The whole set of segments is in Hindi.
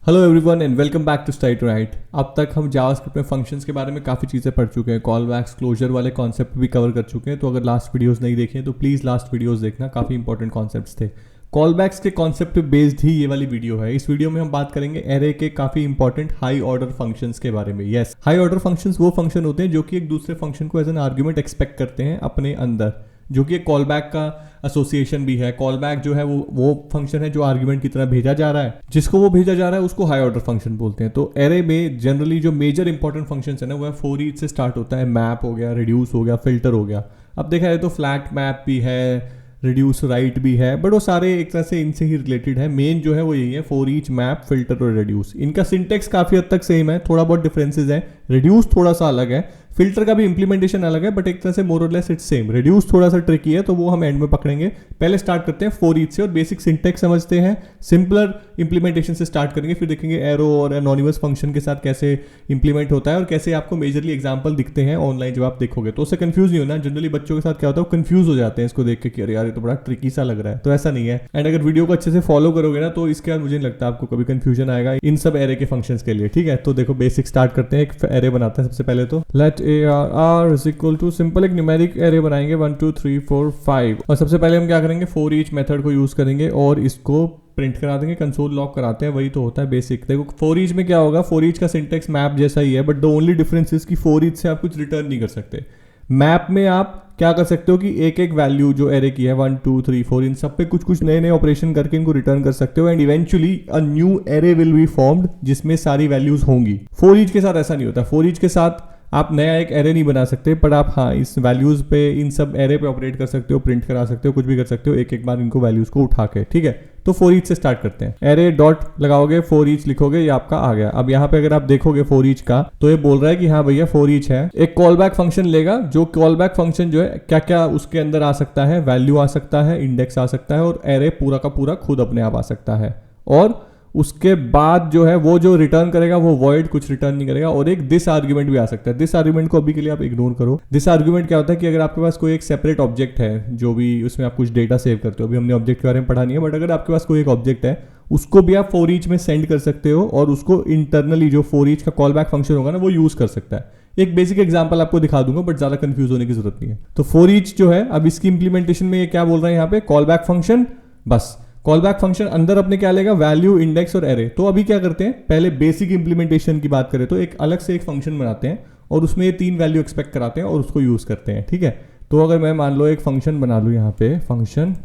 Hello everyone and welcome back to stay to write. अब तक हम जावास्क्रिप्ट में फंक्शंस के बारे में काफ़ी चीज़ें पढ़ चुके हैं, कॉल बैक्स क्लोजर वाले कॉन्सेप्ट भी कवर कर चुके हैं। तो अगर लास्ट वीडियोस नहीं देखे तो प्लीज़ लास्ट वीडियोस देखना, काफ़ी इंपॉर्टेंट कॉन्सेप्ट्स थे। कॉल बैक्स के कॉन्सेप्ट पे बेस्ड ही ये वाली वीडियो है। इस वीडियो में हम बात करेंगे एरे के काफ़ी इंपॉर्टेंट हाई ऑर्डर फंक्शंस के बारे में। यस, हाई ऑर्डर फंक्शंस वो फंक्शन होते हैं जो कि एक दूसरे फंक्शन को एज एन आर्ग्यूमेंट एक्सपेक्ट करते हैं अपने अंदर, जो कि एक कॉल बैक का एसोसिएशन भी है। कॉल बैक जो है वो फंक्शन है जो आर्ग्यूमेंट की तरह भेजा जा रहा है, जिसको वो भेजा जा रहा है उसको हाई ऑर्डर फंक्शन बोलते हैं। तो एरे में जनरली जो मेजर इंपॉर्टेंट फंक्शन है ना, वो फॉर ईच से स्टार्ट होता है। मैप हो गया, रिड्यूस हो गया, फिल्टर हो गया। अब देखा जाए तो फ्लैट मैप भी है, रिड्यूस राइट भी है, बट वो सारे एक तरह से इनसे ही रिलेटेड है। मेन जो है वो यही है, फॉर ईच, मैप, फिल्टर और रिड्यूस। इनका सिंटेक्स काफी हद तक सेम है, थोड़ा बहुत डिफरेंसेस है। रिड्यूस थोड़ा सा अलग है, फिल्टर का भी इंप्लीमेंटेशन अलग है, बट एक तरह से मोर और लेस इट्स सेम। रिड्यूस थोड़ा सा ट्रिकी है, तो वो हम एंड में पकड़ेंगे। पहले स्टार्ट करते हैं फॉर ईच से और बेसिक सिंटेक्स समझते हैं। सिंपलर इंप्लीमेंटेशन से स्टार्ट करेंगे, फिर देखेंगे एरो और एनोनिमस फंक्शन के साथ कैसे इंप्लीमेंट होता है और कैसे आपको मेजरली एग्जांपल दिखते हैं ऑनलाइन जब आप देखोगे। तो उससे कंफ्यूज नहीं होना। जनरली बच्चों के साथ क्या होता है, वो कंफ्यूज हो जाते हैं इसको देख के कि अरे यार ये तो बड़ा ट्रिकी सा लग रहा है। तो ऐसा नहीं है। एंड अगर वीडियो को अच्छे से फॉलो करोगे ना, तो इसके बाद मुझे नहीं लगता आपको कभी कंफ्यूजन आएगा इन सब एरे के फंक्शंस के लिए। ठीक है, तो देखो बेसिक स्टार्ट करते हैं। एक एरे बनाते हैं सबसे पहले। तो let A R is equal to, simple एक न्यूमेरिक एरे बनाएंगे 1 2 3 4 5। और सबसे पहले हम क्या करेंगे, फॉर ईच मेथड को यूज करेंगे और इसको प्रिंट करा देंगे, कंसोल लॉग कराते हैं। वही तो होता है बेसिक। देखो फॉर ईच में क्या होगा, फॉर ईच का सिंटेक्स मैप जैसा ही है, but the only difference is कि फॉर ईच से आप कुछ रिटर्न नहीं कर सकते। मैप में आप क्या कर सकते हो कि एक एक वैल्यू जो एरे की है 1 2 3 4, इन सब पे कुछ कुछ नए नए ऑपरेशन करके इनको रिटर्न कर सकते हो। And eventually a new array will be formed जिसमें सारी वैल्यूज होंगी। फॉर ईच के साथ ऐसा नहीं होता। फॉर ईच के साथ आप नया एक एरे नहीं बना सकते, पर आप हाँ इस वैल्यूज पे, इन सब एरे पे ऑपरेट कर सकते हो, प्रिंट करा सकते हो, कुछ भी कर सकते हो एक एक बार इनको वैल्यूज को उठा के। ठीक है, तो फॉर ईच से स्टार्ट करते हैं। एरे डॉट लगाओगे, फॉर ईच लिखोगे, ये आपका आ गया। अब यहाँ पे अगर आप देखोगे फॉर ईच का, तो ये बोल रहा है कि हाँ भैया फॉर ईच है। एक कॉल बैक फंक्शन लेगा, जो कॉल बैक फंक्शन जो है क्या क्या उसके अंदर आ सकता है, वैल्यू आ सकता है, इंडेक्स आ सकता है और एरे पूरा का पूरा खुद अपने आप आ सकता है। और उसके बाद जो है वो जो रिटर्न करेगा वो वॉइड, कुछ रिटर्न नहीं करेगा। और एक दिस आर्ग्यूमेंट भी आ सकता है। दिस आर्ग्यूमेंट को अभी के लिए आप इग्नोर करो। दिस आर्ग्यूमेंट क्या होता है कि अगर आपके पास कोई एक सेपरेट ऑब्जेक्ट है, जो भी उसमें आप कुछ डेटा सेव करते हो, अभी हमने ऑब्जेक्ट के बारे में पढ़ा नहीं है, बट अगर आपके पास कोई एक ऑब्जेक्ट है, उसको भी आप फॉर ईच में सेंड कर सकते हो और उसको इंटरनली जो फॉर ईच का कॉल बैक फंक्शन होगा ना, वो यूज कर सकता है। एक बेसिक एग्जांपल आपको दिखा दूंगा, बट ज्यादा कंफ्यूज होने की जरूरत नहीं है। तो फॉर ईच जो है, अब इसकी इंप्लीमेंटेशन में ये क्या बोल रहा है यहाँ पे, कॉल बैक फंक्शन। बस कॉल बैक फंक्शन अंदर अपने क्या लेगा, वैल्यू, इंडेक्स और एरे। तो अभी क्या करते हैं, पहले बेसिक इंप्लीमेंटेशन की बात करें तो एक अलग से एक फंक्शन बनाते हैं और उसमें ये 3 वैल्यू एक्सपेक्ट कराते हैं और उसको यूज करते हैं। ठीक है, तो अगर मैं मान लो एक फंक्शन बना लूँ यहाँ पे, फंक्शन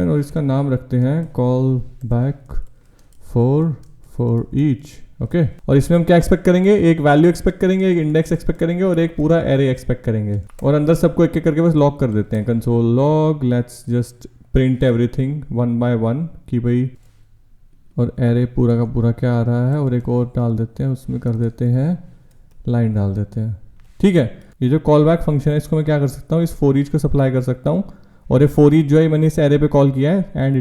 और इसका नाम रखते हैं call back for each. Okay, और इसमें हम क्या एक्सपेक्ट करेंगे, एक वैल्यू एक्सपेक्ट करेंगे, एक इंडेक्स एक्सपेक्ट करेंगे और एक पूरा एरे एक्सपेक्ट करेंगे। और अंदर सबको एक एक करके बस लॉग कर देते हैं, console log, let's just print everything 1 by 1 कि भाई, और एरे पूरा का पूरा क्या आ रहा है। और एक और डाल देते हैं, उसमें कर देते हैं लाइन डाल देते हैं। ठीक है, ये जो कॉल बैक फंक्शन है इसको मैं क्या कर सकता हूँ, इस फॉर ईच को सप्लाई कर सकता हूँ। और ये फॉर ईच जो है मैंने इस एरे पे कॉल किया है and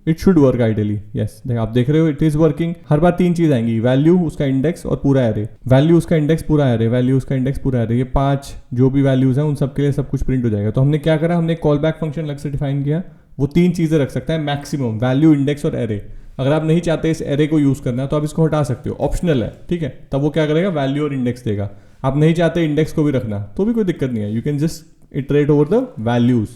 it should work ideally. Yes, आप देख रहे हो इट इज वर्किंग। हर बार 3 चीज आएंगी, वैल्यू, उसका इंडेक्स और पूरा एरे। वैल्यू, उसका इंडेक्स, पूरा एरे, वैल्यू, उसका इंडेक्स, पूरा एरे। ये 5 जो भी वैल्यूज हैं उन सब के लिए सब कुछ प्रिंट हो जाएगा। तो हमने क्या करा, हमने कॉल बैक फंक्शन अलग से डिफाइन किया। वो 3 चीजें रख सकता है मैक्सिमम, वैल्यू, इंडेक्स और एरे। अगर आप नहीं चाहते इस एरे को यूज करना तो आप इसको हटा सकते हो, ऑप्शनल है। ठीक है, तब वो क्या करेगा, वैल्यू और इंडेक्स देगा। आप नहीं चाहते इंडेक्स को भी रखना तो भी कोई दिक्कत नहीं है, you can just iterate over the values,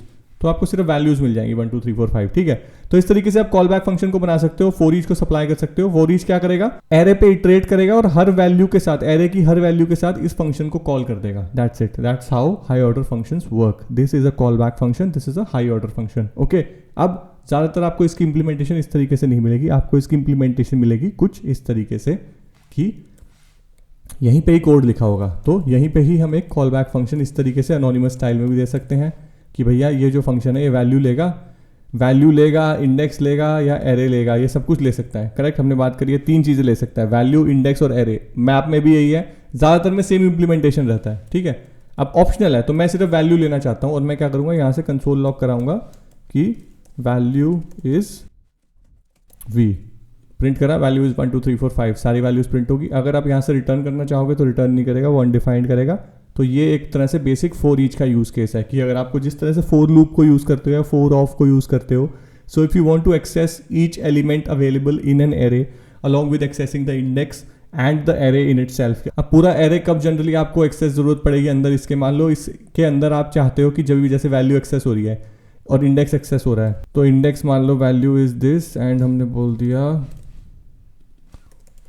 तो आपको सिर्फ वैल्यूज मिल जाएंगी 1 2 3 4 5। ठीक है, तो इस तरीके से आप कॉल बैक फंक्शन को बना सकते हो, फॉर ईच को सप्लाई कर सकते हो। फॉर ईच क्या करेगा, एरे पे इटरेट करेगा और हर वैल्यू के साथ, एरे की हर वैल्यू के साथ इस फंक्शन को कॉल कर देगा। That's it, that's how high order functions work. This is a callback function, this is a high order function. Okay, अब ज्यादातर आपको इसकी इंप्लीमेंटेशन इस तरीके से नहीं मिलेगी, आपको इसकी इंप्लीमेंटेशन मिलेगी कुछ इस तरीके से कि यहीं पे ही कोड लिखा होगा। तो यहीं पे ही हम एक कॉल बैक फंक्शन इस तरीके से एनोनिमस स्टाइल में भी दे सकते हैं कि भैया ये जो फंक्शन है ये वैल्यू लेगा, इंडेक्स लेगा या एरे लेगा, ये सब कुछ ले सकता है। करेक्ट, हमने बात करी है 3 चीजें ले सकता है, वैल्यू, इंडेक्स और एरे। मैप में भी यही है, ज्यादातर में सेम इंप्लीमेंटेशन रहता है। ठीक है, अब ऑप्शनल है, तो मैं सिर्फ वैल्यू लेना चाहता हूं और मैं क्या करूंगा, यहां से कंसोल लॉग कराऊंगा कि वैल्यू इज वी। प्रिंट करा, वैल्यू इज 1 2 3 4 5, सारी वैल्यूज प्रिंट होगी। अगर आप यहां से रिटर्न करना चाहोगे तो रिटर्न नहीं करेगा, वो अनडिफाइंड करेगा। तो ये एक तरह से बेसिक फॉर ईच का यूज केस है कि अगर आपको जिस तरह से फॉर लूप को यूज करते हो या फॉर ऑफ को यूज करते हो So if you want to access each element available in an array along with accessing the index and the array in itself. अब पूरा array कब जनरली आपको एक्सेस जरूरत पड़ेगी अंदर इसके, मान लो इसके अंदर आप चाहते हो कि जब भी जैसे वैल्यू एक्सेस हो रही है और इंडेक्स एक्सेस हो रहा है, तो इंडेक्स मान low value is this and हमने बोल दिया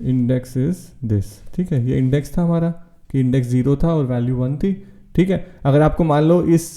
इंडेक्स इज दिस, ठीक है, ये इंडेक्स था हमारा कि इंडेक्स 0 था और वैल्यू 1 थी, ठीक है। अगर आपको मान लो इस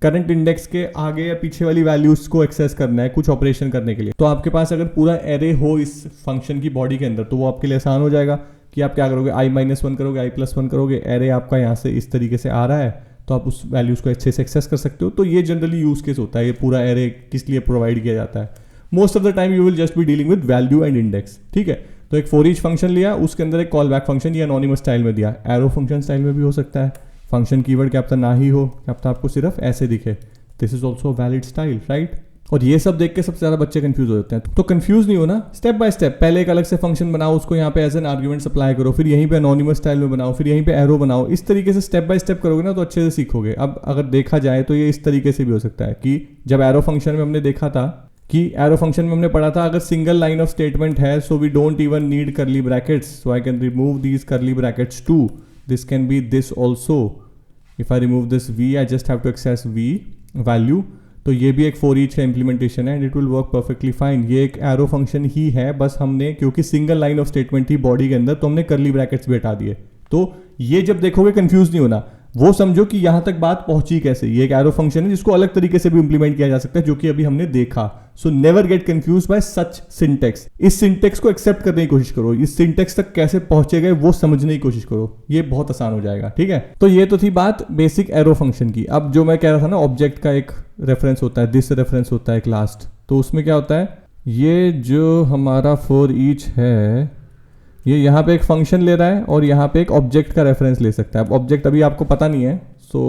करंट इंडेक्स के आगे या पीछे वाली वैल्यूज को एक्सेस करना है कुछ ऑपरेशन करने के लिए, तो आपके पास अगर पूरा एरे हो इस फंक्शन की बॉडी के अंदर तो वो आपके लिए आसान हो जाएगा कि आप क्या करोगे, i-1 करोगे, i+1 करोगे, एरे आपका यहाँ से इस तरीके से आ रहा है तो आप उस वैल्यूज को अच्छे से एक्सेस कर सकते हो। तो ये जनरली यूज केस होता है, ये पूरा एरे किस लिए प्रोवाइड किया जाता है। Most of the time you will just be dealing with value and index, ठीक है। तो एक फॉर ईच फंक्शन लिया, उसके अंदर एक कॉल बैक फंक्शन या एनोनिमस स्टाइल में दिया, एरो फंक्शन स्टाइल में भी हो सकता है, फंक्शन कीवर्ड क्या पता ना ही हो, क्या पता आपको सिर्फ ऐसे दिखे, this is also valid style, right. और ये सब देख के सबसे ज्यादा बच्चे कंफ्यूज हो जाते हैं। तो कंफ्यूज नहीं हो ना, स्टेप बाय स्टेप पहले एक अलग से फंक्शन बनाओ, उसको यहाँ पे एज एन आर्ग्यूमेंट सप्लाई करो, फिर यहीं पे एनोनिमस स्टाइल में बनाओ, फिर यहीं पे एरो बनाओ, इस तरीके से स्टेप बाय स्टेप करोगे ना तो अच्छे से सीखोगे। अब अगर देखा जाए तो ये इस तरीके से भी हो सकता है कि जब एरो फंक्शन में हमने देखा था कि एरो फंक्शन में हमने पढ़ा था अगर सिंगल लाइन ऑफ स्टेटमेंट है so we don't even need curly brackets, so I can remove these curly brackets too, this can be this also, if I remove this v I just have to access v value. तो ये भी एक फॉर ईच का इंप्लीमेंटेशन है and it will work perfectly fine. ये एक एरो फंक्शन ही है, बस हमने क्योंकि सिंगल लाइन ऑफ स्टेटमेंट थी बॉडी के अंदर तो हमने करली ब्रैकेट्स भी हटा दिए। तो ये जब देखोगे कंफ्यूज नहीं होना, वो समझो कि यहां तक बात पहुंची कैसे। ये एक एरो फंक्शन है जिसको अलग तरीके से भी इंप्लीमेंट किया जा सकता है जो कि अभी हमने देखा। So never get confuse by such syntax. इस सिंटेक्स को एक्सेप्ट करने की कोशिश करो, इस सिंटेक्स तक कैसे पहुंचे गए वो समझने की कोशिश करो, ये बहुत आसान हो जाएगा, ठीक है। तो ये तो थी बात बेसिक एरो फंक्शन की। अब जो मैं कह रहा था ना, ऑब्जेक्ट का एक रेफरेंस होता है, दिस रेफरेंस होता है एक लास्ट, तो उसमें क्या होता है, ये जो हमारा फॉर ईच है ये यहाँ पे एक फंक्शन ले रहा है और यहाँ पे एक ऑब्जेक्ट का रेफरेंस ले सकता है। अब ऑब्जेक्ट अभी आपको पता नहीं है सो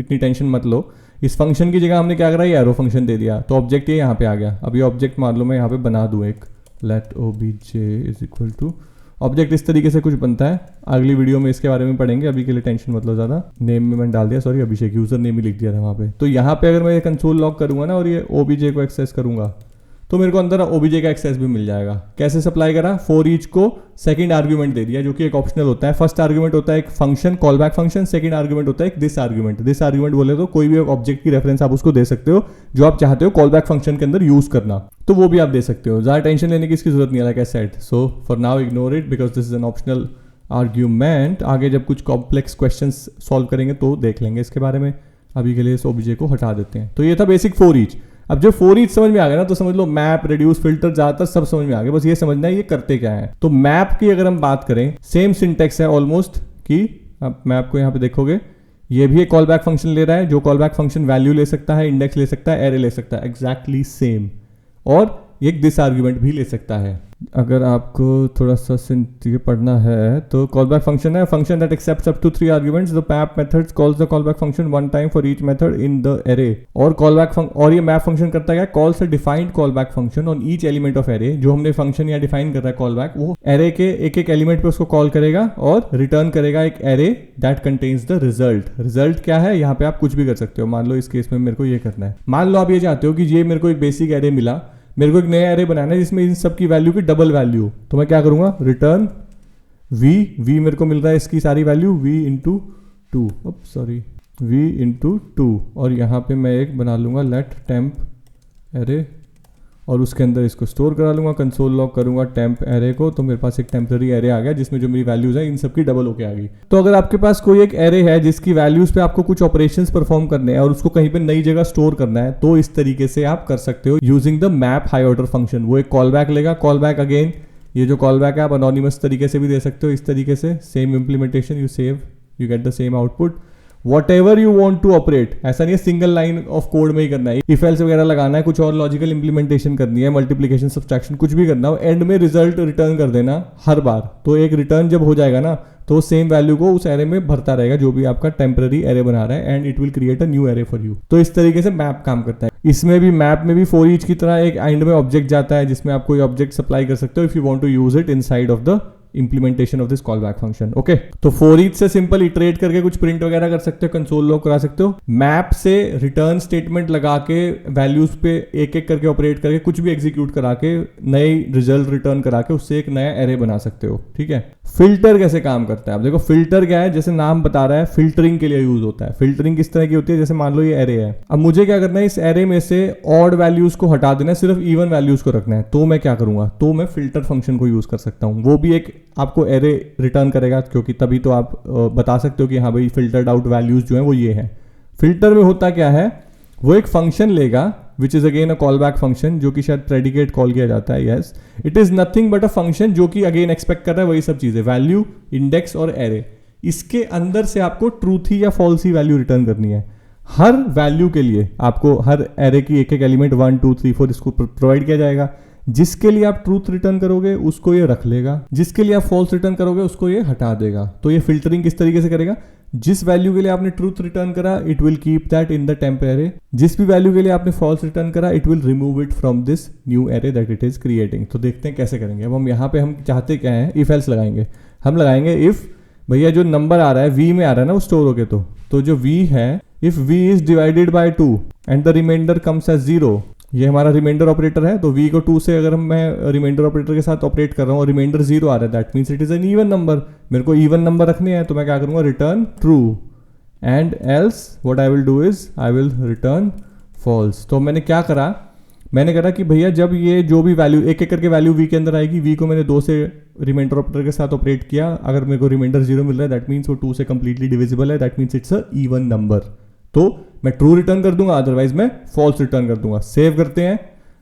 इतनी टेंशन मत लो। इस फंक्शन की जगह हमने क्या करा, ये एरो फंक्शन दे दिया तो ऑब्जेक्ट ये यहाँ पे आ गया। अब ये ऑब्जेक्ट मान लो मैं यहाँ पे बना दूँ एक let obj is equal to object, इस तरीके से कुछ बनता है। अगली वीडियो में इसके बारे में पढ़ेंगे, अभी के लिए टेंशन मत लो ज़्यादा। नेम में मैंने डाल दिया, सॉरी अभिषेक, यूजर नेम ही लिख दिया था वहाँ पे। तो यहाँ पे अगर मैं ये कंसोल लॉग करूँगा ना और ये obj को एक्सेस करूँगा तो मेरे को अंदर obj का एक्सेस भी मिल जाएगा। कैसे सप्लाई करा, फॉर ईच को सेकंड आर्गुमेंट दे दिया जो कि एक ऑप्शनल होता है। फर्स्ट आर्गुमेंट होता है एक function call back function, second argument होता है एक दिस आर्गुमेंट। दिस आर्गुमेंट बोले तो कोई भी एक ऑब्जेक्ट की रेफरेंस आप उसको दे सकते हो जो आप चाहते हो कॉल बैक फंक्शन के अंदर यूज करना, तो वो भी आप दे सकते हो। ज़्यादा टेंशन लेने की इसकी जरूरत नहीं है, like I said. So for now ignore it because this is an optional argument. आगे जब कुछ कॉम्प्लेक्स क्वेश्चन सॉल्व करेंगे तो देख लेंगे इसके बारे में, अभी के लिए इस obj को हटा देते हैं। तो ये था बेसिक फॉर ईच। अब जो फॉर ईच समझ में आ गया ना तो समझ लो मैप, रेड्यूस, फिल्टर ज्यादातर सब समझ में आ गया। बस ये समझना है ये करते क्या है। तो मैप की अगर हम बात करें, सेम सिंटेक्स है ऑलमोस्ट कि आप मैप को यहाँ पे देखोगे, ये भी एक कॉल बैक फंक्शन ले रहा है जो कॉल बैक फंक्शन वैल्यू ले सकता है, इंडेक्स ले सकता है, एरे ले सकता है, एग्जैक्टली सेम। और एक दिस आर्ग्यूमेंट भी ले सकता है। अगर आपको थोड़ा सा ये पढ़ना है तो कॉल बैक फंक्शन है function that accepts up to 3 arguments. The map methods calls the callback function one time for each method in the array. और कॉल बैक और ये मैप फंक्शन करता है calls a defined callback function on each element of array. जो हमने फंक्शन या डिफाइन कर रहा है कॉल बैक, वो एरे के एक एक एलिमेंट पे उसको कॉल करेगा और रिटर्न करेगा एक array that contains the result. Result क्या है, यहाँ पे आप कुछ भी कर सकते हो। मान लो इस केस में मेरे को ये करना है, मान लो आप ये चाहते हो कि ये मेरे को एक बेसिक एरे मिला, मेरे को एक नया एरे बनाना है जिसमें इन सब की वैल्यू की डबल वैल्यू, तो मैं क्या करूंगा, रिटर्न v मेरे को मिल रहा है इसकी सारी value v into two, sorry v into two, और यहाँ पे मैं एक बना लूंगा लेट टेम्प एरे और उसके अंदर इसको स्टोर करा लूंगा, कंसोल लॉग करूंगा टेम्प एरे को, तो मेरे पास एक टेम्पररी एरे आ गया जिसमें जो मेरी वैल्यूज है इन सब की डबल होके आ गई। तो अगर आपके पास कोई एक एरे है जिसकी वैल्यूज पे आपको कुछ ऑपरेशंस परफॉर्म करने हैं और उसको कहीं पे नई जगह स्टोर करना है, तो इस तरीके से आप कर सकते हो using the map high order function. वो एक कॉल बैक लेगा, कॉल बैक अगेन ये जो कॉल बैक है आप अनोनिमस तरीके से भी दे सकते हो, इस तरीके से same implementation, you save you get the same output. Whatever you want to operate, ऐसा नहीं है सिंगल लाइन ऑफ कोड में ही करना है, इफ एल्स वगैरह लगाना है, कुछ और लॉजिकल इंप्लीमेंटेशन करनी है, मल्टीप्लिकेशन सब्सट्रैक्शन कुछ भी करना हो, एंड में रिजल्ट रिटर्न कर देना हर बार। तो एक रिटर्न जब हो जाएगा ना तो सेम वैल्यू को उस एरे में भरता रहेगा जो भी आपका टेम्पररी एरे बना रहा है, and it will create a new array for you. तो इस तरीके से मैप काम करता है। इसमें भी मैप में भी फॉर ईच की तरह एक एंड में ऑब्जेक्ट जाता है जिसमें आप कोई ऑब्जेक्ट सप्लाई कर सकते हो if you want to use it inside of the implementation of this callback function. Okay, तो for each से सिंपल इटरेट करके कुछ प्रिंट वगैरह कर सकते हो, कंसोल लॉग करा सकते हो, मैप से रिटर्न स्टेटमेंट लगा के वैल्यूज पे एक एक करके ऑपरेट करके कुछ भी एग्जीक्यूट करा के नए रिजल्ट रिटर्न करा के उससे एक नया एरे बना सकते हो. ठीक है. फिल्टर कैसे काम करता है, अब देखो फिल्टर क्या है, जैसे नाम बता रहा है फिल्टरिंग के लिए यूज होता है. फिल्टरिंग किस तरह की होती है, जैसे मान लो ये एरे है, अब मुझे क्या करना है, इस एरे में से ऑड वैल्यूज को हटा देना है, सिर्फ इवन वैल्यूज को रखना है. तो मैं क्या करूंगा, तो मैं फिल्टर फंक्शन को यूज कर सकता हूं. वो भी एक आपको एरे रिटर्न करेगा, क्योंकि तभी तो आप बता सकते हो कि हाँ भाई फिल्टर्ड आउट वैल्यूज जो है वो ये है. फिल्टर में होता क्या है, वो एक फंक्शन लेगा which is again a callback function, जो कि शायद प्रेडिकेट कॉल किया जाता है. Yes, it is nothing but a function जो कि अगेन एक्सपेक्ट कर रहा है वही सब चीजें, वैल्यू, इंडेक्स और एरे. इसके अंदर से आपको ट्रूथ ही या फॉल्स ही वैल्यू रिटर्न करनी है. हर वैल्यू के लिए आपको हर एरे की एक एक एलिमेंट 1 2 3 4 इसको प्रोवाइड किया जाएगा. जिसके लिए आप ट्रूथ रिटर्न करोगे उसको ये रख लेगा, जिसके लिए आप फॉल्स रिटर्न करोगे उसको ये हटा देगा. तो ये फिल्टरिंग किस तरीके से करेगा, जिस वैल्यू के लिए आपने ट्रूथ रिटर्न करा it will keep that in the temp array, जिस भी वैल्यू के लिए आपने फॉल्स रिटर्न करा it will remove it from this new array that it is creating. तो देखते हैं कैसे करेंगे. अब हम यहाँ पे हम चाहते क्या है, इफ एल्स लगाएंगे. हम लगाएंगे इफ भैया जो नंबर आ रहा है v में आ रहा है ना वो स्टोर होके, तो जो v है, if v is divided by 2 and the remainder comes as 0, ये हमारा रिमाइंडर ऑपरेटर है. तो v को 2 से अगर मैं रिमाइंडर ऑपरेटर के साथ ऑपरेट कर रहा हूँ और रिमाइंडर 0 आ रहा है, that means it is an even number. मेरे को इवन नंबर रखने हैं, तो मैं क्या करूंगा, return true, and else what I will do is I will return false. तो मैंने क्या करा, मैंने करा कि भैया जब ये जो भी वैल्यू एक एक करके वैल्यू v के अंदर आएगी, v को मैंने 2 से रिमाइंडर ऑपरेटर के साथ ऑपरेट किया. अगर मेरे को रिमाइंडर 0 मिल रहा है दैट मीन्स वो 2 से कंप्लीटली डिविजिबल है, that means it's a even number. तो मैं ट्रू रिटर्न कर दूंगा, अदरवाइज मैं फॉल्स रिटर्न कर दूंगा. सेव करते हैं,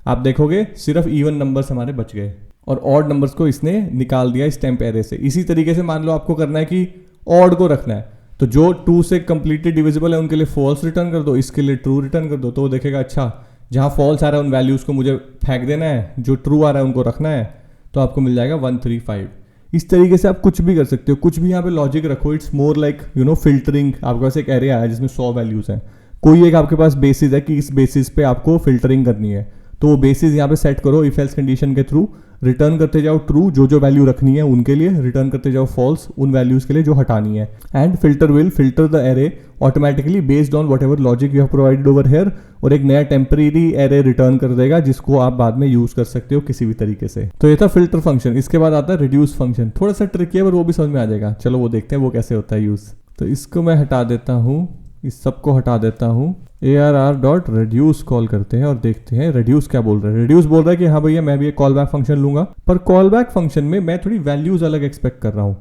आप देखोगे सिर्फ इवन नंबर्स हमारे बच गए और ऑड नंबर्स को इसने निकाल दिया इस टेम्प एरे से. इसी तरीके से मान लो आपको करना है कि ऑड को रखना है, तो जो 2 से कंप्लीटली डिविजिबल है उनके लिए फॉल्स रिटर्न कर दो, इसके लिए ट्रू रिटर्न कर दो. तो वो देखेगा अच्छा जहां फॉल्स आ रहा है उन वैल्यूज को मुझे फेंक देना है, जो ट्रू आ रहा है उनको रखना है, तो आपको मिल जाएगा 135. इस तरीके से आप कुछ भी कर सकते हो, कुछ भी यहाँ पे लॉजिक रखो. It's more like you know filtering. आपके पास एक एरे आया जिसमें 100 वैल्यूज हैं, कोई एक आपके पास बेसिस है कि इस बेसिस पे आपको फिल्टरिंग करनी है, तो वो बेसिस यहाँ पे सेट करो इफ एल्स कंडीशन के थ्रू. रिटर्न करते जाओ ट्रू जो जो वैल्यू रखनी है उनके लिए, रिटर्न करते जाओ फॉल्स उन वैल्यूज के लिए जो हटानी है. And filter will filter the array automatically based on whatever logic you have provided over here, और एक नया टेम्परेरी एरे रिटर्न कर देगा जिसको आप बाद में यूज कर सकते हो किसी भी तरीके से. तो ये था फिल्टर फंक्शन. इसके बाद आता है रिड्यूस फंक्शन. थोड़ा सा ट्रिकी है पर वो भी समझ में आ जाएगा. चलो वो देखते हैं वो कैसे होता है यूज. तो इसको मैं हटा देता हूँ, इस सबको हटा देता हूँ, arr.reduce कॉल करते हैं और देखते हैं reduce क्या बोल रहा है. reduce बोल रहा है कि हाँ भैया मैं भी एक कॉल बैक फंक्शन लूंगा, पर कॉल बैक फंक्शन में मैं थोड़ी वैल्यूज अलग एक्सपेक्ट कर रहा हूँ.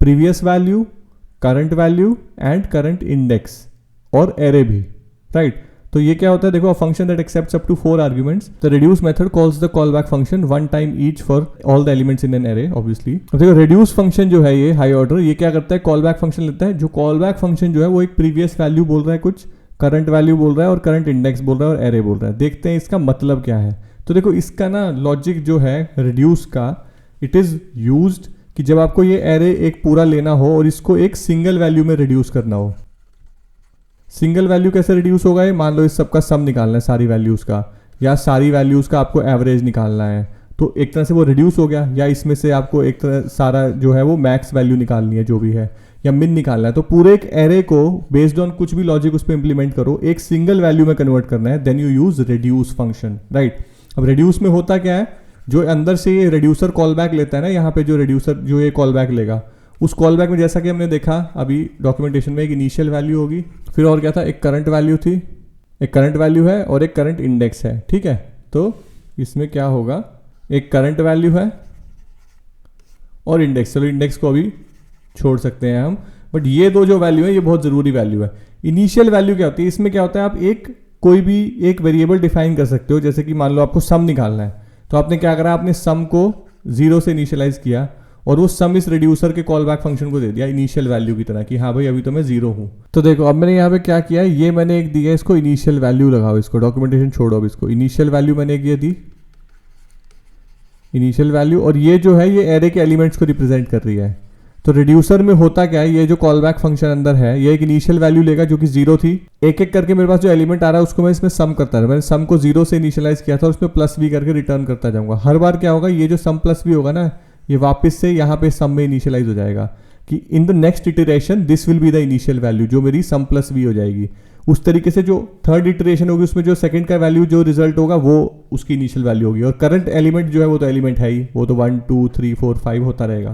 Previous value, current value and current index और एरे भी, राइट. तो ये क्या होता है, देखो, function that accepts up to 4 arguments. The reduce method calls the callback function one time each for all the elements in an array obviously. तो देखो reduce फंक्शन जो है ये हाई ऑर्डर, ये क्या करता है, कॉल बैक फंक्शन लेता है. जो कॉल बैक फंक्शन जो है वो एक प्रीवियस वैल्यू बोल रहा है, कुछ करंट वैल्यू बोल रहा है और करंट इंडेक्स बोल रहा है और एरे बोल रहा है. देखते हैं इसका मतलब क्या है. तो देखो इसका ना लॉजिक जो है रिड्यूस का, इट इज यूज्ड कि जब आपको ये एरे एक पूरा लेना हो और इसको एक सिंगल वैल्यू में रिड्यूस करना हो. सिंगल वैल्यू कैसे रिड्यूस होगा, ये मान लो इस सबका सम निकालना है सारी वैल्यूज का, या सारी वैल्यूज का आपको एवरेज निकालना है, तो एक तरह से वो रिड्यूस हो गया. या इसमें से आपको एक तरह सारा जो है वो मैक्स वैल्यू निकालनी है जो भी है, या मिन निकालना है. तो पूरे एक एरे को बेस्ड ऑन कुछ भी लॉजिक उस पर इंप्लीमेंट करो, एक सिंगल वैल्यू में कन्वर्ट करना है, then you use reduce function, right. अब रिड्यूस में होता क्या है, जो अंदर से ये रिड्यूसर कॉल बैक लेता है ना, यहाँ पे जो रिड्यूसर जो ये कॉल बैक लेगा, उस कॉल बैक में जैसा कि हमने देखा अभी डॉक्यूमेंटेशन में, एक इनिशियल वैल्यू होगी, फिर और क्या था, एक करंट वैल्यू थी, एक करंट वैल्यू है और एक करंट इंडेक्स है, ठीक है. तो इसमें क्या होगा, एक करंट वैल्यू है और इंडेक्स. चलो इंडेक्स को अभी छोड़ सकते हैं हम, बट ये दो जो वैल्यू है ये बहुत जरूरी वैल्यू है. इनिशियल वैल्यू क्या होती है, इसमें क्या होता है, आप एक कोई भी एक वेरिएबल डिफाइन कर सकते हो. जैसे कि मान लो आपको सम निकालना है, तो आपने क्या करा, आपने सम को 0 से इनिशियलाइज किया और वो सम इस रिड्यूसर के कॉल बैक फंक्शन को दे दिया इनिशियल वैल्यू की तरह कि हाँ भाई अभी तो मैं 0 हूँ. तो देखो अब मैंने यहाँ पे क्या किया, ये मैंने एक दिया इसको इनिशियल वैल्यू, लगाओ इसको, डॉक्यूमेंटेशन छोड़ो अब इसको. इनिशियल वैल्यू मैंने एक ये दी, इनिशियल वैल्यू, और ये जो है ये एरे के एलिमेंट्स को रिप्रेजेंट कर रही है. तो रिड्यूसर में होता क्या है, ये जो कॉल बैक फंक्शन अंदर है ये एक इनिशियल वैल्यू लेगा जो कि 0 थी. एक एक करके मेरे पास जो एलिमेंट आ रहा है उसको मैं इसमें सम करता रहा. मैंने सम को 0 से इनिशियलाइज किया था और उसमें प्लस भी करके रिटर्न करता जाऊंगा. हर बार क्या होगा, ये जो सम प्लस भी होगा ना, ये वापस से यहाँ पे सम में इनिशियलाइज हो जाएगा कि in the next iteration this will be the initial value, जो मेरी सम प्लस वी हो जाएगी। उस तरीके से जो थर्ड इटरेशन होगी उसमें जो सेकंड का वैल्यू जो रिजल्ट होगा वो उसकी इनिशियल वैल्यू होगी। और करंट एलिमेंट जो है वो तो एलिमेंट है ही, वो तो 1 2 3 4 5 होता रहेगा।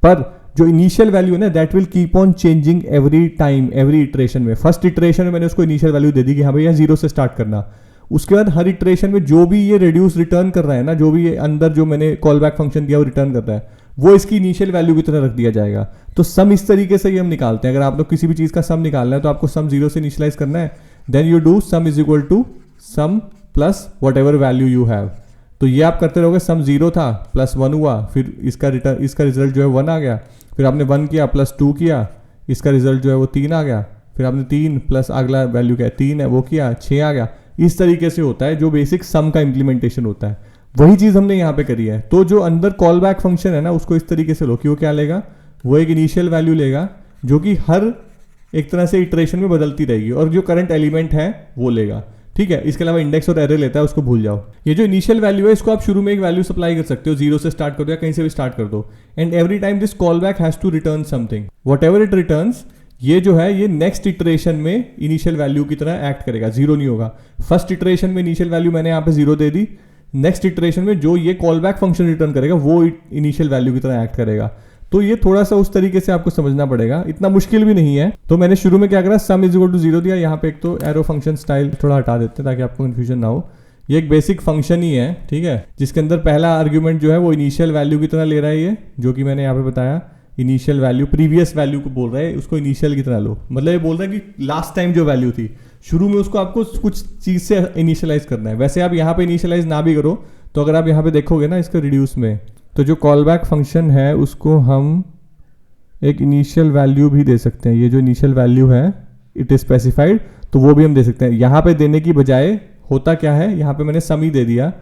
पर जो इनिशियल वैल्यू है ना that will keep on changing every time, every iteration में। फर्स्ट इटरेशन में मैंने उसको इनिशियल वैल्यू दे दी कि हाँ भैया 0 से स्टार्ट करना। उसके बाद हर इटरेशन में जो भी ये रेड्यूस रिटर्न कर रहा है ना, जो भी ये अंदर जो मैंने कॉल बैक फंक्शन दिया वो रिटर्न कर रहा है, वो इसकी इनिशियल वैल्यू की तरह रख दिया जाएगा। तो सम इस तरीके से ही हम निकालते हैं। अगर आप लोग किसी भी चीज़ का सम निकालना है तो आपको सम 0 से इनिशियलाइज करना है, then you do sum is equal to sum plus whatever value you have. तो ये आप करते रहोगे, सम 0 था प्लस 1 हुआ, फिर इसका रिजल्ट जो है 1 आ गया, फिर आपने 1 किया प्लस 2 किया, इसका रिजल्ट जो है वो 3 आ गया, फिर आपने 3 प्लस अगला वैल्यू क्या है 3 है वो किया 6 आ गया। इस तरीके से होता है जो बेसिक सम का इंप्लीमेंटेशन होता है, वही चीज़ हमने यहाँ पे करी है। तो जो अंदर कॉल बैक फंक्शन है ना उसको इस तरीके से लो कि वो क्या लेगा, वो एक इनिशियल वैल्यू लेगा जो कि हर एक तरह से इटरेशन में बदलती रहेगी, और जो करंट एलिमेंट है वो लेगा। ठीक है, इसके अलावा इंडेक्स और एरे लेता है, उसको भूल जाओ। ये जो इनिशियल वैल्यू है इसको आप शुरू में एक वैल्यू सप्लाई कर सकते हो, 0 से स्टार्ट कर दो या कहीं से भी स्टार्ट कर दो, and every time this callback has to return something, whatever it returns. ये जो है ये नेक्स्ट इटरेशन में इनिशियल वैल्यू की तरह एक्ट करेगा, 0 नहीं होगा। फर्स्ट इटरेशन में इनिशियल वैल्यू मैंने यहाँ पे 0 दे दी, नेक्स्ट इटरेशन में जो ये कॉल बैक फंक्शन रिटर्न करेगा वो इनिशियल वैल्यू की तरह एक्ट करेगा। तो ये थोड़ा सा उस तरीके से आपको समझना पड़ेगा, इतना मुश्किल भी नहीं है। तो मैंने शुरू में क्या करा, सम इज इक्वल टू 0 दिया। यहाँ पे एक तो एरो फंक्शन स्टाइल थोड़ा हटा देते हैं ताकि आपको कंफ्यूजन ना हो। ये एक बेसिक फंक्शन ही है, ठीक है, जिसके अंदर पहला आर्ग्यूमेंट जो है वो इनिशियल वैल्यू की तरह ले रहा है, ये जो कि मैंने यहाँ पे बताया इनिशियल वैल्यू, प्रीवियस वैल्यू को बोल रहा है, उसको इनिशियल की तरह लो। मतलब ये बोल रहा है कि लास्ट टाइम जो वैल्यू थी शुरू में उसको आपको कुछ चीज़ से इनिशियलाइज करना है। वैसे आप यहाँ पे इनिशियलाइज ना भी करो तो अगर आप यहाँ पे देखोगे ना इसका रिड्यूस में, तो जो कॉल बैक फंक्शन है उसको हम एक इनिशियल वैल्यू भी दे सकते हैं। ये जो इनिशियल वैल्यू है इट इज स्पेसिफाइड, तो वो भी हम दे सकते हैं। यहाँ पे देने की बजाय होता क्या है, यहाँ पे मैंने सम ही दे दिया,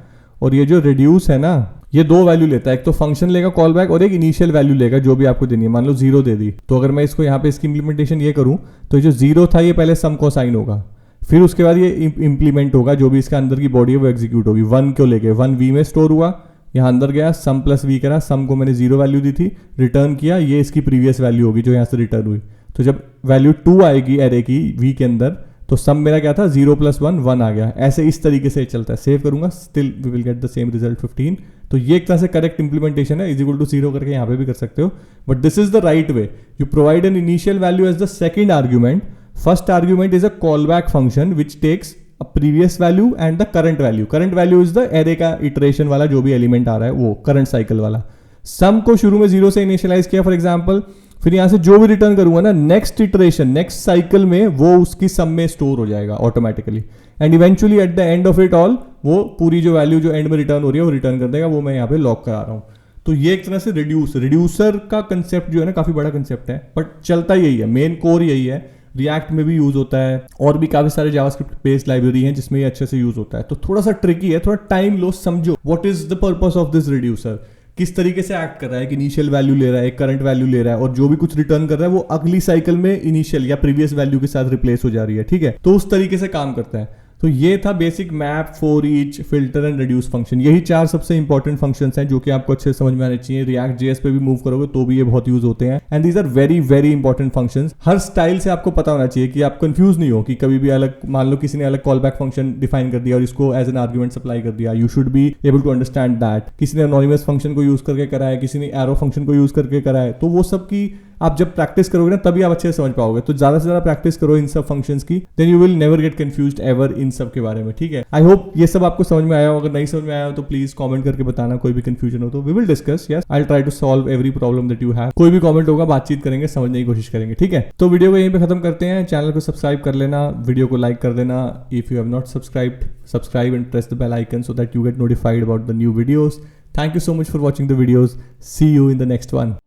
और ये जो रिड्यूस है ना ये 2 वैल्यू लेता है, एक तो फंक्शन लेगा कॉल बैक और एक इनिशियल वैल्यू लेगा जो भी आपको देनी है। मान लो 0 दे दी, तो अगर मैं इसको यहाँ पे इसकी इंप्लीमेंटेशन ये करूँ तो जो 0 था ये पहले सम को साइन होगा, फिर उसके बाद ये इंप्लीमेंट होगा, जो भी इसके अंदर की बॉडी है वो एग्जीक्यूट होगी। 1 क्यों लेके 1 वी में स्टोर हुआ, यहाँ अंदर गया, सम प्लस वी करा, सम को मैंने 0 वैल्यू दी थी, रिटर्न किया, ये इसकी प्रीवियस वैल्यू होगी जो यहाँ से रिटर्न हुई। तो जब वैल्यू 2 आएगी एरे की वी के अंदर, तो सम मेरा क्या था 0 + 1 1 आ गया। ऐसे इस तरीके से चलता है। सेव करूंगा, still we will get the same result 15। तो ये एक तरह से करेक्ट इंप्लीमेंटेशन है, इज इक्वल टू 0 करके यहाँ पे भी कर सकते हो, but this is the right way. You provide an initial value as the second argument, first argument is a callback function which takes a previous value and the current value. Current value is the array का iteration वाला जो भी एलिमेंट आ रहा है वो current cycle वाला। सम को शुरू में 0 से इनिशियलाइज किया फॉर एग्जांपल, फिर यहाँ से जो भी रिटर्न करूंगा ना नेक्स्ट इटरेशन नेक्स्ट साइकिल में वो उसकी सम में स्टोर हो जाएगा automatically, and eventually at the end of it all वो पूरी जो वैल्यू जो एंड में रिटर्न हो रही है वो रिटर्न कर देगा। वो मैं यहाँ पे लॉक करा रहा हूँ। तो ये एक तरह से रिड्यूसर का कंसेप्ट जो है ना काफी बड़ा कंसेप्ट है, बट चलता यही है, मेन कोर यही है। रिएक्ट में भी यूज होता है और भी काफी सारे जावास्क्रिप्ट बेस्ड लाइब्रेरी हैं जिसमें ये अच्छे से यूज होता है। तो थोड़ा सा ट्रिकी है, थोड़ा टाइम लो, समझो what is the purpose of this reducer, किस तरीके से एक्ट कर रहा है कि इनिशियल वैल्यू ले रहा है, करंट वैल्यू ले रहा है, और जो भी कुछ रिटर्न कर रहा है वो अगली साइकिल में इनिशियल या प्रीवियस वैल्यू के साथ रिप्लेस हो जा रही है। ठीक है, तो उस तरीके से काम करता है। तो ये था basic map, for each, filter and reduce function. यही 4 सबसे इंपॉर्टेंट फंक्शंस हैं जो कि आपको अच्छे से समझ में आने चाहिए। रिएक्ट जेएस पे भी मूव करोगे तो भी ये बहुत यूज होते हैं, and these are very very important functions. हर स्टाइल से आपको पता होना चाहिए कि आप कंफ्यूज नहीं हो कि कभी भी अलग, मान लो किसी ने अलग कॉल बैक फंक्शन डिफाइन कर दिया और इसको एज एन आर्ग्यूमेंट सप्लाई कर दिया, you should be able to understand that. किसी ने एनोनिमस फंक्शन को यूज करके करा है, किसी ने एरो फंक्शन को यूज करके करा है, तो वो सब की आप जब प्रैक्टिस करोगे ना तभी आप अच्छे से समझ पाओगे। तो ज्यादा से ज्यादा प्रैक्टिस करो इन सब फंक्शंस की, then you will never get confused ever इन सब के बारे में। ठीक है, आई होप ये सब आपको समझ में आया हो। अगर नहीं समझ में आया हो तो प्लीज कमेंट करके बताना, कोई भी कंफ्यूजन हो तो we will discuss. Yes, I will try to solve every problem that you have. कोई भी कमेंट होगा, बातचीत करेंगे, समझने की कोशिश करेंगे। ठीक है, तो वीडियो को यहीं पे खत्म करते हैं। चैनल को सब्सक्राइब कर लेना, वीडियो को लाइक कर देना। If you have not subscribed, subscribe and press the bell icon so that you get notified about the new videos. Thank you so much for watching the videos. See you in the next one.